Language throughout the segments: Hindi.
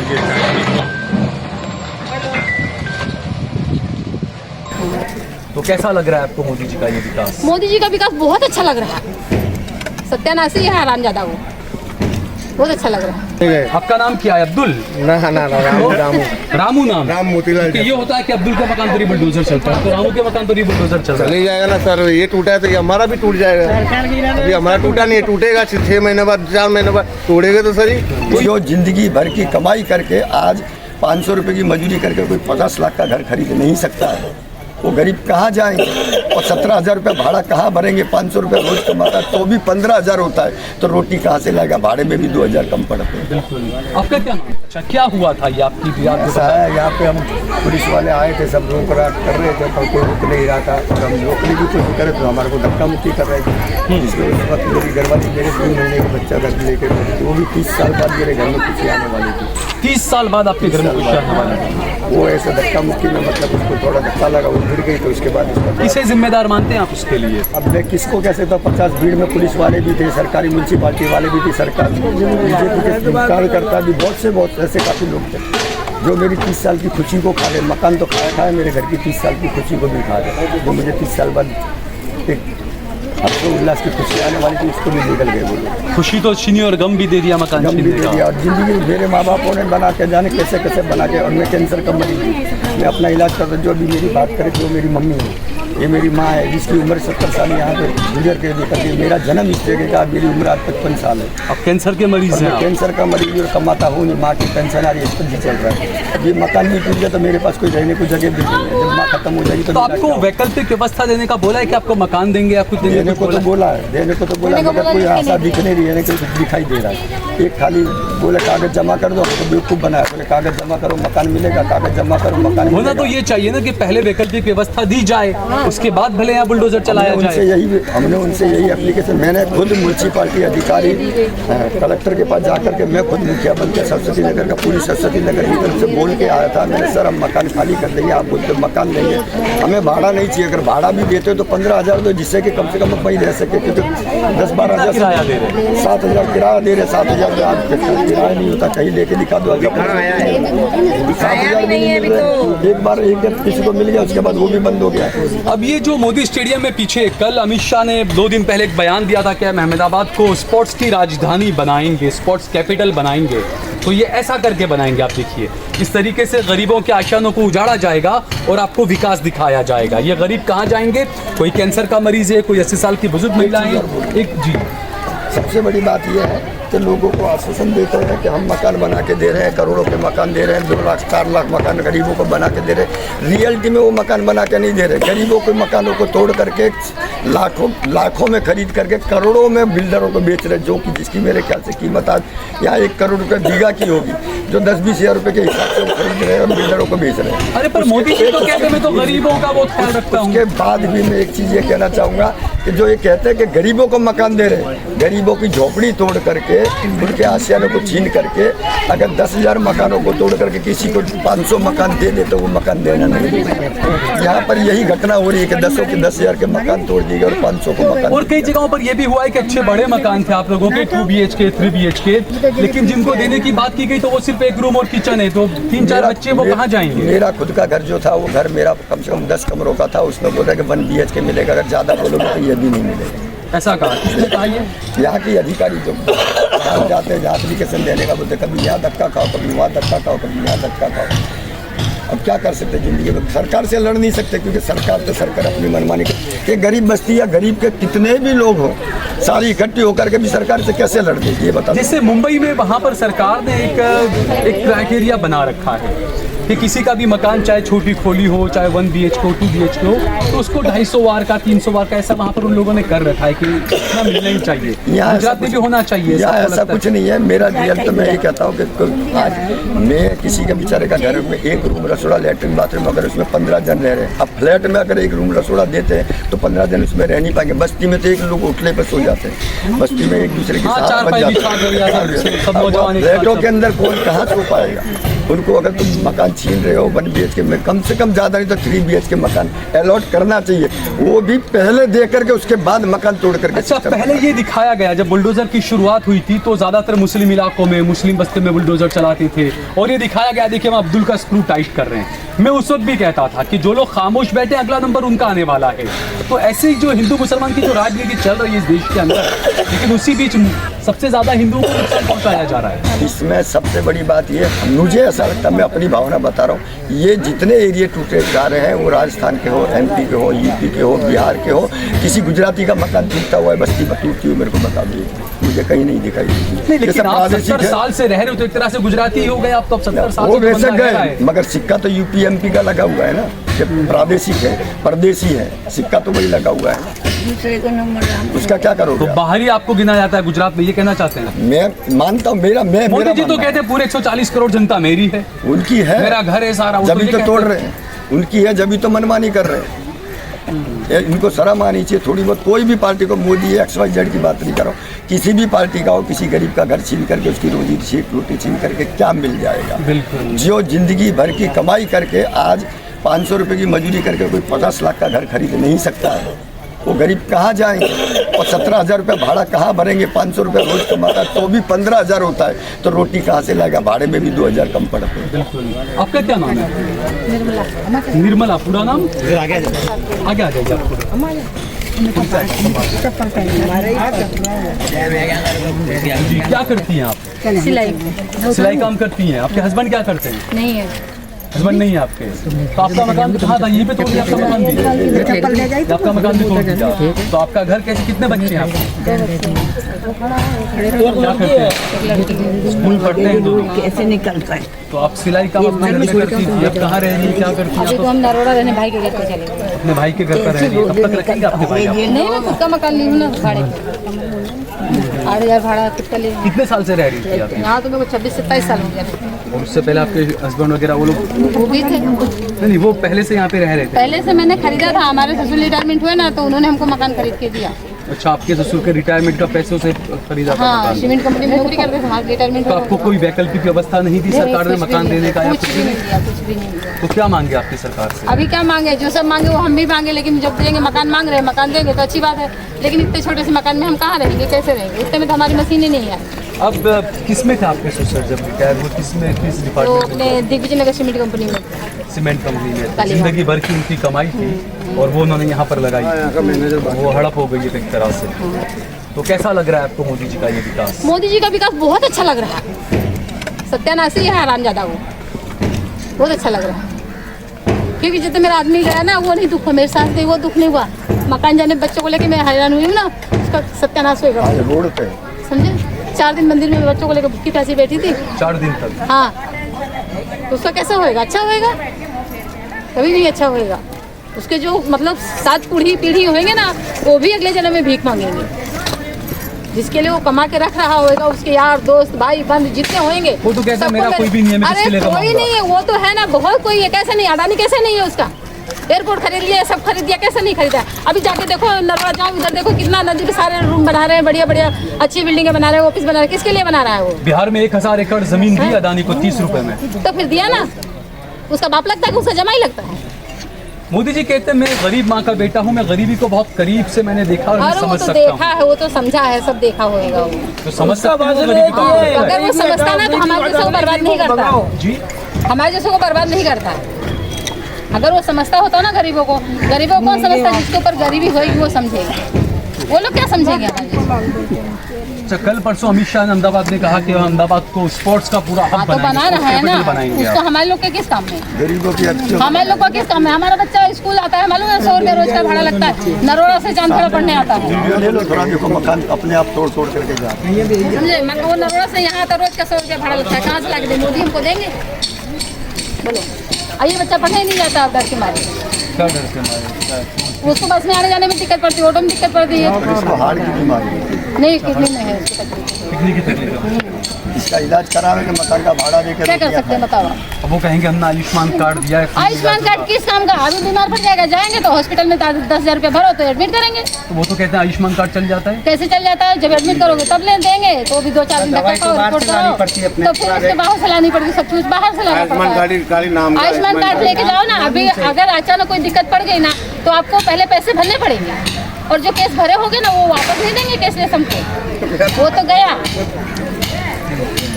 ये चाहिए। तो कैसा लग रहा है आपको मोदी जी का ये विकास? मोदी जी का विकास बहुत अच्छा लग रहा है। सत्यानाशी है हरामजादा वो, बहुत अच्छा लग रहा है। आपका नाम क्या है? अब्दुल? ना रामू रामू रामू नाम? राम मोतीलाल कि ये होता है कि अब्दुल का मकान पर ही बुलडोजर चलता है, तो रामू के मकान पर ही बुलडोजर चल रहा है। चले जाएगा ना सर, ये टूटा है तो ये हमारा भी टूट जाएगा। अभी हमारा टूटा नहीं है, टूटेगा 6 महीने बाद 4 महीने बाद तोड़ेगा तो सर ही। जो जिंदगी भर की कमाई करके आज 500 रुपए की मजदूरी करके कोई 50 लाख का घर खरीद नहीं सकता है, वो गरीब कहाँ जाएंगे? और 17,000 रुपये भाड़ा कहाँ भरेंगे? 500 रुपये रोज कमाता है तो भी 15,000 होता है, तो रोटी कहाँ से लाएगा? भाड़े में भी 2,000 कम पड़ते हैं। आपका क्या नाम? अच्छा, क्या हुआ था ये आपकी? ऐसा है, यहाँ पे हम पुलिस वाले आए थे, सब रोक राक कर रहे थे, पर कोई रुक नहीं रहा था, और हम रोकने की कोशिश करे तो हमारे को धक्का मुक्की कर रहे थे। जिसमें उस वक्त मेरी घरवाली मेरे 3 महीने के बच्चा घर लेके, वो भी 30 साल बाद मेरे घर में खुशी आने वाली थी। 30 साल बाद आपके घर में खुशी आने वाली थी? वो ऐसे धक्का मुक्की में मतलब उसको थोड़ा धक्का लगा, वो गिर गई, तो उसके बाद किसे जिम्मेदार मानते हैं आप उसके लिए? अब मैं किसको कैसे, तो 50 भीड़ में पुलिस वाले भी थे, सरकारी म्यूनसिपालिटी वाले भी थे, सरकार बीजेपी के कार्यकर्ता भी बहुत ऐसे काफ़ी लोग थे जो मेरी 30 साल की खुशी को खा गए। मकान तो खाया मेरे घर की 30 साल की खुशी को भी खा गए, वो मुझे 30 साल बाद एक उल्लास की खुशी आने वाली थी, उसको भी निकल गए वो लोग। खुशी तो छीनी और गम भी दे दिया, मकान गम भी दे दिया, और जिंदगी मेरे माँ बापों ने बना के जाने कैसे बना के, और मैं कैंसर का मरीज हूँ, मैं अपना इलाज करता, जो अभी मेरी बात करे जो मेरी मम्मी है, ये मेरी माँ है जिसकी उम्र 70 साल यहाँ पे गुजर के निकल गई। मेरा जन्म इस जगह का, मेरी उम्र आज 55 साल है। अब कैंसर के मरीज हैं? कैंसर का मरीज और कमाता हूँ नहीं, माँ की पेंशन आ रही है, इस पर जी चल रहा है। अभी मकान नहीं टूट गया तो मेरे पास कोई रहने को जगह भी नहीं है, जब माँ खत्म हो जाएगी तो आपको वैकल्पिक व्यवस्था देने का बोला है कि आपको मकान देंगे या कुछ देने को तो बोला है, देने को तो बोला, मगर कोई आशा दिख नहीं रही है, कुछ दिखाई दे रहा है। एक खाली बोले कागज जमा कर दो, तो बेवकूफ़ बनाया, बोले कागज जमा करो मकान मिलेगा, कागज जमा करो मकान होना तो ये चाहिए ना कि पहले वैकल्पिक व्यवस्था दी जाए, उसके बाद भले यहाँ बुलडोजर चलाया जाए। हमने उनसे यही एप्लीकेशन, मैंने खुद म्यूनसिपालिटी अधिकारी कलेक्टर के पास जाकर के, मैं खुद मुखिया बन के सरस्वती नगर का, पूरी सरस्वती नगर की तरफ से बोल के आया था। मैंने सर हम मकान खाली कर देंगे, आप बोलते मकान लेंगे, हमें भाड़ा नहीं चाहिए, अगर भाड़ा भी देते हो तो 15,000 दो, जिससे कि कम से कम वही रह सके, क्योंकि 10-12 हज़ार किराया दे रहे, 7,000 किराया दे रहे, 7,000 में आप किराया नहीं होता, कहीं लेके दिखा दो, 7,000 नहीं मिल रहे। एक बार किसी को मिल गया, उसके बाद वो भी बंद हो गया। अब ये जो मोदी स्टेडियम में पीछे कल अमित शाह ने 2 दिन पहले एक बयान दिया था कि हम अहमदाबाद को स्पोर्ट्स की राजधानी बनाएंगे, स्पोर्ट्स कैपिटल बनाएंगे, तो ये ऐसा करके बनाएंगे। आप देखिए इस तरीके से गरीबों के आशाओं को उजाड़ा जाएगा और आपको विकास दिखाया जाएगा। ये गरीब कहाँ जाएंगे? कोई कैंसर का मरीज है, कोई 80 साल की बुजुर्ग महिला है। एक जी सबसे बड़ी बात यह है कि लोगों को आश्वासन देते हैं कि हम मकान बना के दे रहे हैं, करोड़ों के मकान दे रहे हैं, 2 लाख 4 लाख मकान गरीबों को बना के दे रहे हैं। रियलिटी में वो मकान बना के नहीं दे रहे, गरीबों के मकानों को तोड़ करके लाखों में खरीद करके करोड़ों में बिल्डरों को बेच रहे, जो कि जिसकी मेरे ख्याल से कीमत आज यहाँ 1 करोड़ रुपये बीघा की होगी, जो 10-20 हज़ार रुपये के हिसाब से वो खरीद रहे हैं और बिल्डरों को बेच रहे हैं। अरे पर मोदी जी तो कहते हैं मैं तो गरीबों का बहुत ख्याल रखता हूँ। उसके बाद भी मैं एक चीज़ ये कहना चाहूँगा कि जो ये कहते हैं कि गरीबों को मकान दे रहे हैं, गरीबों की झोपड़ी तोड़ करके, उनके आशियानों को छीन करके, अगर 10,000 मकानों को तोड़ करके किसी को 500 मकान दे दे तो वो मकान देना नहीं। यहाँ पर यही घटना हो रही है कि 10,000 के मकान तोड़ दिए और 500 को मकान। और कई जगहों पर यह भी हुआ है कि अच्छे बड़े मकान थे आप लोगों के, 2 BHK 3 BHK, लेकिन जिनको देने की बात की गई तो वो सिर्फ 1 रूम और किचन है, तो 3-4 बच्चे वो कहाँ जाएंगे? मेरा खुद का घर जो था वो घर मेरा कम से कम 10 कमरों का था, उसमें बोला कि 1 BHK मिलेगा, अगर ज़्यादा बोलोगे तो ये भी नहीं मिलेगा। ऐसा कहा? किसने कहा ये? यहाँ की अधिकारी जो जाते हैं जहाँ एप्लीकेशन देने का, बोलते कभी यहाँ धक्का खाओ, कभी वहाँ धक्का खाओ, कभी यहाँ धक्का खाओ। अब क्या कर सकते जिंदगी में? सरकार से लड़ नहीं सकते, क्योंकि सरकार तो सरकार अपनी मनमानी कर। ये गरीब बस्ती या गरीब के कितने भी लोग हों, सारी इकट्ठी होकर के भी सरकार से कैसे लड़ देगी ये बता। जैसे मुंबई में वहाँ पर सरकार ने एक क्राइटेरिया बना रखा है कि किसी का भी मकान चाहे छोटी खोली हो, चाहे 1 BHK हो, 2 BHK हो, तो उसको 250 वार का, 300 वार का, ऐसा वहाँ पर उन लोगों ने कर रखा है कि इतना मिलना ही चाहिए। गुजरात में भी होना चाहिए। ऐसा कुछ नहीं है। मेरा रियल तो मैं ये कहता हूँ कि आज मैं किसी के बेचारे का घर में 1 रूम रसोड़ा लेटरिन बाथरूम, अगर उसमें 15 जन रह रहे हैं, अब फ्लैट में अगर 1 रूम रसोड़ा देते हैं तो 15 जन उसमें रह नहीं पाएंगे। बस्ती में तो 1 लोग उठले पर सो जाते हैं, बस्ती में एक दूसरे के साथ बन जाते हैं। फ्लैटों के अंदर कौन कहाँ सो पाएगा? उनको अगर तुम मकान छीन रहे हो 1 BHK में, कम से कम ज़्यादा नहीं तो 3 BHK मकान अलॉट करना चाहिए, वो भी पहले दे करके उसके बाद मकान तोड़ करके। अच्छा, पहले ये दिखाया गया जब बुलडोजर की शुरुआत हुई थी तो ज़्यादातर मुस्लिम इलाकों में, मुस्लिम बस्ती में बुलडोजर चलाते थे और ये दिखाया गया देखिए हम अब्दुल का स्क्रू टाइट कर रहे हैं। मैं उस वक्त भी कहता था कि जो लोग खामोश बैठे अगला नंबर उनका आने वाला है। तो ऐसे ही जो हिंदू मुसलमान की जो राजनीति चल रही है इस देश के अंदर, लेकिन उसी बीच सबसे ज़्यादा हिंदुओं को नुकसान पहुँचाया जा रहा है। इसमें सबसे बड़ी बात ये, मुझे ऐसा लगता है, मैं अपनी भावना बता रहा हूँ, ये जितने एरिया टूटे जा रहे हैं वो राजस्थान के हो, MP के हो, UP के हो, बिहार के हो, किसी गुजराती का मकान टूटता हुआ है, बस्ती पर टूटती हुई मेरे को बता दीजिए, मुझे कहीं नहीं दिखाई नहीं, ये लेकिन सब आप प्रादेशिक 70 है। साल से रह रहे हो तो एक तरह से गुजराती ही हो गए आप तो। अब 70 साल वो से तो वैसे बंदा रह रहा गए, है। मगर सिक्का तो UP MP का लगा हुआ है ना, कि प्रादेशिक है, परदेसी है, सिक्का तो वही लगा हुआ है, उसका क्या तो करोगे आप? बाहर ही आपको गिना जाता है गुजरात में, ये कहना चाहते हैं? मैं मानता हूँ, मेरा मोदी जी तो मानना कहते हैं पूरे 140 करोड़ जनता मेरी है, है। उनकी है, मेरा घर है सारा, वो जब ये तो कहते तोड़ हैं। रहे हैं, उनकी है जब तो मनमानी कर रहे हैं। इनको शर्म आनी चाहिए थोड़ी बहुत। कोई भी पार्टी को, मोदी XYZ की बात नहीं कर रहा हूँ, किसी भी पार्टी का हो, किसी गरीब का घर छीन करके उसकी रोटी छीन करके क्या मिल जाएगा? बिल्कुल। जो जिंदगी भर की कमाई करके आज 500 रुपये की मजदूरी करके कोई 50 लाख का घर खरीद नहीं सकता है, वो गरीब कहाँ जाएंगे? और 17,000 रुपये भाड़ा कहाँ भरेंगे? 500 रुपये रोज कमाता है तो भी 15,000 होता है, तो रोटी कहाँ से लाएगा? भाड़े में भी 2,000 कम पड़ते हैं। बिल्कुल। आपका क्या नाम है? निर्मला। निर्मला। पूरा नाम? आगे आ जाइए आप। जी, क्या करती हैं आप? सिलाई काम करती हैं। आपके हस्बैंड क्या करते हैं? नहीं है, हस्बैंड नहीं है आपके, तो आपका मकान कहाँ था? यहीं पे तोड़ दिया आपका मकान भी? आपका मकान भी तोड़ दिया, तो आपका घर कैसे, कितने बच्चे हैं आपके? क्या करते हैं? स्कूल पढ़ते हैं दोनों? कैसे निकलता है? तो आप सिलाई काम अपने घर में करती थी, अब कहाँ रह रही है, क्या करती हैं अभी तो आप? हम नरोड़ा रहने भाई के घर पे चले गए। अपने भाई के घर पर रह रही है, कब तक रखेंगे आपके भाई आप? नहीं, मैं खुद का मकान ली हूँ ना भाड़े पे, 8,000 भाड़ा खुद का ली हूँ। कितने साल से रह रही थी आप? यहाँ तो मेरे को 26-27 साल हो गया। और उससे पहले आपके हस्बैंड वगैरह वो लोग? वो भी थे, नहीं, वो पहले से यहाँ पे रह रहे थे। पहले से मैंने खरीदा था, हमारे ससुर रिटायरमेंट हुए ना तो उन्होंने हमको मकान खरीद के दिया। अच्छा, आपके ससुर के रिटायरमेंट का पैसों से खरीदा था हाँ, मकान? सीमेंट कंपनी में नौकरी करते थे, हमारे रिटायरमेंट तो आपको कोई वैकल्पिक व्यवस्था नहीं दी सरकार ने मकान देने का या कुछ भी नहीं दिया, कुछ भी नहीं दिया। तो क्या मांगे आपकी सरकार से? अभी क्या मांगे, जो सब मांगे वो हम भी मांगे, लेकिन जब देंगे मकान मांग रहे हैं, मकान देंगे तो अच्छी बात है, लेकिन इतने छोटे से मकान में हम कहाँ रहेंगे, कैसे रहेंगे? इतने में तो हमारी मशीनें नहीं है। अब किस में थे आपके ससुर जब रिटायर हुए? किस तो डिपार्टमेंट अपने दिग्विजय नगर सीमेंट कंपनी में में? सीमेंट कंपनी में। तालिबान। जिंदगी भर की उनकी कमाई थी और वो उन्होंने यहाँ पर लगाई, वो हड़प हो गई है एक तरह से। तो कैसा लग रहा है आपको मोदी जी का ये विकास? मोदी जी का विकास बहुत अच्छा लग रहा है, सत्यानाशी है हरामजादा वो, बहुत अच्छा लग रहा है। क्योंकि जितने मेरा आदमी गया ना वो नहीं दुख हुआ, मेरे साथ गई वो दुख नहीं हुआ। मकान जाने बच्चों को लेके मैं हैरान हुई हूँ ना, उसका सत्यानाश होगा, रोड पे समझे? 4 दिन मंदिर में बच्चों को लेकर भूखी प्यासी बैठी थी। 4 दिन तक? हाँ, तो उसका कैसा होएगा? अच्छा होएगा? कभी नहीं अच्छा होएगा। उसके जो मतलब 7 पीढ़ी होंगे ना, वो भी अगले जन्म में भीख मांगेंगे। जिसके लिए वो कमा के रख रहा होगा, उसके यार दोस्त भाई बंद जितने होंगे, वो तो कहता है सबको मेरा कोई भी नहीं है, मैं अरे किसके लिए कोई कमाऊंगा? नहीं है, वो तो है ना, बहुत कोई है। कैसे नहीं, अडानी कैसे नहीं है? उसका एयरपोर्ट खरीद लिया, सब खरीद लिया, कैसे नहीं खरीदा? अभी जाके देखो नरवा जाओ, उधर देखो कितना नदी पे सारे रूम बना रहे हैं, बढ़िया बढ़िया अच्छी बिल्डिंगें बना रहे हैं, ऑफिस बना रहे हैं। किसके लिए बना रहा है वो? बिहार में 1000 एकड़ जमीन दी अदानी को 30 रुपए में। तो फिर दिया ना, उसका बाप लगता है कि उसका जमाई लगता है। मोदी जी कहते हैं मैं गरीब माँ का बेटा हूँ, मैं गरीबी को बहुत करीब से मैंने देखा और मैं और वो समझ तो सकता देखा हूँ। है, वो तो समझा है, सब देखा होगा वो। तो समझ सकते हैं वो गरीबी को क्या होता है। अगर वो समझता ना तो हमारे जैसे को बर्बाद नहीं करता, जी, हमारे जैसे को बर्बाद नहीं करता। अगर वो समझता होता ना गरीबों को कौन समझता है? जिसके ऊपर गरीबी होगी वो समझेगा, वो लोग क्या समझेंगे? अच्छा, कल परसों अमित शाह ने अहमदाबाद में कहा कि अहमदाबाद को स्पोर्ट्स का पूरा हब हाँ तो बना बनाएंगे, रहा है ना, बनाएंगे उसको आप। हमारे लोग के किस काम में? गरीबों की अच्छी हमारे लोग का किस काम में? हमारा बच्चा स्कूल आता है, मालूम है 100 रुपये रोज का भाड़ा लगता है, नरोड़ा से चांदखेड़ा पढ़ने आता है, वीडियो ले लो थोड़ा, देखो मकान अपने आप तोड़ तोड़ करके जा रहे हैं। समझे? मैं वो नरोड़ा से यहाँ आता रोज का 100 रुपये भाड़ा लगता है, कहाँ से ला के दे? मोदी हमको देंगे? बोलो, ये बच्चा पढ़ने नहीं जाता आप डर के मारे। क्या डर से मारे? उसको बस में आने जाने में दिक्कत पड़ती है, ऑटो में दिक्कत पड़ती है। इसको हार्ट की बीमारी है, नहीं, किडनी में है उसको तकलीफ। इसका इलाज करावे के मकान का भाड़ा देकर क्या कर सकते हैं बताओ आप? अब वो कहेंगे हमने आयुष्मान कार्ड दिया है, आयुष्मान कार्ड किस काम का? अभी बीमार पड़ जाएगा, जाएंगे तो हॉस्पिटल में 10,000 रुपये भरो तो एडमिट करेंगे। तो वो तो कहते हैं आयुष्मान कार्ड चल जाता है। कैसे चल जाता है? जब एडमिट करोगे तब ले देंगे, तो भी 2-4 दिन तक रिपोर्ट कराओ, तो फिर उसके बाहर से लानी पड़ती, सब कुछ बाहर से लाना पड़ता है। आयुष्मान कार्ड लेके जाओ ना। अभी अगर अचानक कोई दिक्कत पड़ गई ना तो आपको पहले पैसे भरने पड़ेंगे, और जो केस भरे होंगे ना वो वापस नहीं देंगे केसलेस हमको। वो तो गया,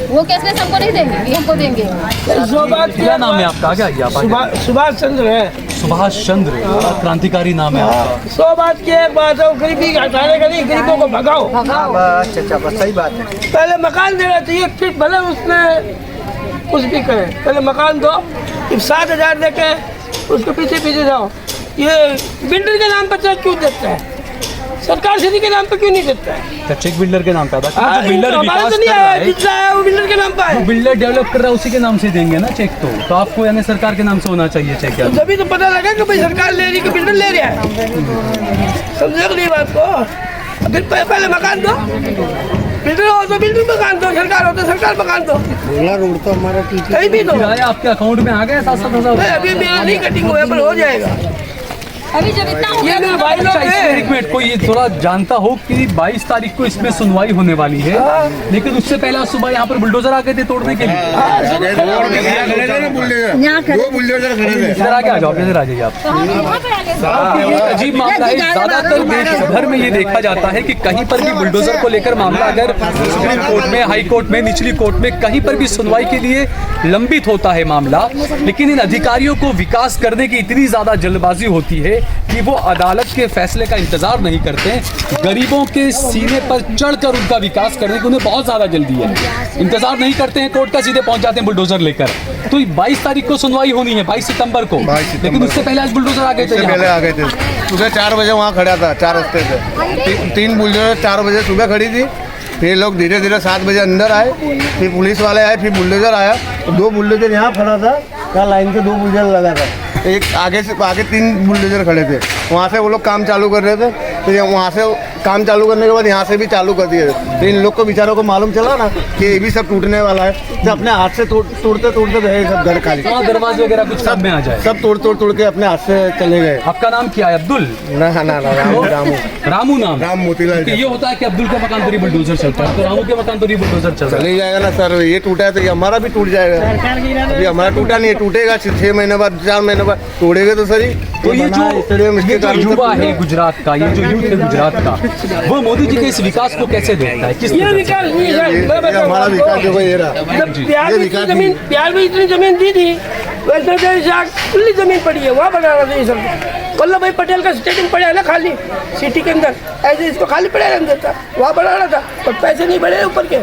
वो केसलेस हमको नहीं देंगे, ये हमको देंगे। क्या नाम है आपका? आगे आइए आप। आगे। सुभाष चंद्र है। सुभाष चंद्र, बड़ा क्रांतिकारी नाम है आपका। 100 बात की एक बात है, गरीबी हटाने का नहीं, गरीबों को भगाओ। बस अच्छा बस सही बात है। पहले मकान देना चाहिए, फिर भले उसमें कुछ भी करें, पहले मकान दो। 7,000 देके उसके पीछे पीछे जाओ। ये बिल्डर के नाम पर चेक क्यों देता है? सरकार सीधी के नाम पे क्यों नहीं देता है? चेक बिल्डर के नाम पे आता है। बिल्डर बिल्डर विकास नहीं कर रहा है, है, जितना है वो बिल्डर के नाम पर है। बिल्डर डेवलप कर रहा है, उसी के नाम से देंगे ना चेक। तो आपको यानी सरकार के नाम से होना चाहिए चेक। यार तभी तो पता लगा कि भाई सरकार ले रही कि बिल्डर ले रहा है। समझे नहीं बात को? फिर पहले मकान दो, बिल्डर हो तो बिल्डर मकान दो, सरकार हो तो सरकार मकान दो। रोड तो हमारा कहीं भी दो। किराया आपके अकाउंट में आ गया 7,000? अभी मेरा नहीं कटिंग हुआ पर हो जाएगा। अभी जब इतना हो ये गया मेरे भाई लोग अच्छा, इसमें हैं। एक मिनट को ये थोड़ा जानता हो कि 22 तारीख को इसमें सुनवाई होने वाली है, लेकिन उससे पहले आज सुबह यहाँ पर बुलडोजर आ गए थे तोड़ने के लिए। दो बुलडोजर खड़े थे। इधर आगे आ जाओ, इधर आ जाइए आप। तो हम यहाँ पे आ गए। साहब, ये एक अजीब मामला है। ज्यादातर देश भर में ये देखा जाता है कि कहीं पर भी बुलडोजर को लेकर मामला अगर सुप्रीम कोर्ट में, हाई कोर्ट में, निचली कोर्ट में कहीं पर भी सुनवाई के लिए लंबित होता है मामला, लेकिन इन अधिकारियों को विकास करने की इतनी ज्यादा जल्दबाजी होती है कि वो अदालत के फैसले का इंतजार नहीं करते। गरीबों के सीने पर चढ़कर उनका विकास करने की उन्हें बहुत ज्यादा जल्दी है, इंतजार नहीं करते हैं कोर्ट का, सीधे पहुंच जाते हैं बुलडोजर लेकर। तो 22 तारीख को सुनवाई होनी है, 22 सितंबर को, लेकिन उससे पहले आज बुलडोजर आ गए थे। पहले आ गए थे। सुबह 4 बजे वहाँ खड़ा था, 4 रस्ते पे 3 बुलडोजर 4 बजे सुबह खड़ी थी। फिर लोग धीरे धीरे 7 बजे अंदर आए, फिर पुलिस वाले आए, फिर बुलडोजर आया। 2 बुलडोजर यहाँ खड़ा था, यहाँ लाइन से 2 बुलडोजर लगा था। एक आगे से आगे 3 बुलडोजर खड़े थे, वहाँ से वो लोग काम चालू कर रहे थे। फिर वहाँ से काम चालू करने के बाद यहाँ से भी चालू कर दिए। फिर इन लोग को बेचारों को मालूम चला ना कि ये भी सब टूटने वाला है, तो अपने हाथ से तोड़ते तोड़ते गए सब घर खाली। दरवाजे वगैरह कुछ सब में आ जाए, सब तोड़ के अपने हाथ से चले गए। आपका नाम क्या है? अब्दुल? ना रामू रामू नाम? राम मोतीलाल। तो ये होता है कि अब्दुल के मकान पर ही बुलडोजर चलता है, तो रामू के मकान पर ही बुलडोजर चल रहा है। चले जाएगा ना सर, ये टूटा है तो ये हमारा भी टूट जाएगा। अभी हमारा टूटा नहीं है, टूटेगा 6 महीने बाद, 4 महीने बाद तोड़ेगा तो सही। तो ये जो युवा है गुजरात का, ये जो यूथ है गुजरात का, वो मोदी जी के इस विकास को कैसे देखता है? किस ये विकास नहीं है, मैं बताऊं हमारा विकास देखो ये रहा। बिहार में इतनी जमीन, बिहार में इतनी जमीन दी थी, वैष्णो देवी से खुली जमीन पड़ी है, वहाँ बनाना चाहिए सब। वल्लभ भाई पटेल का स्टेडियम पड़ा है ना खाली सिटी के अंदर, ऐसे इसको खाली पड़ा रहने देता, वहाँ बनाना था, पर पैसे नहीं बढ़े ऊपर के।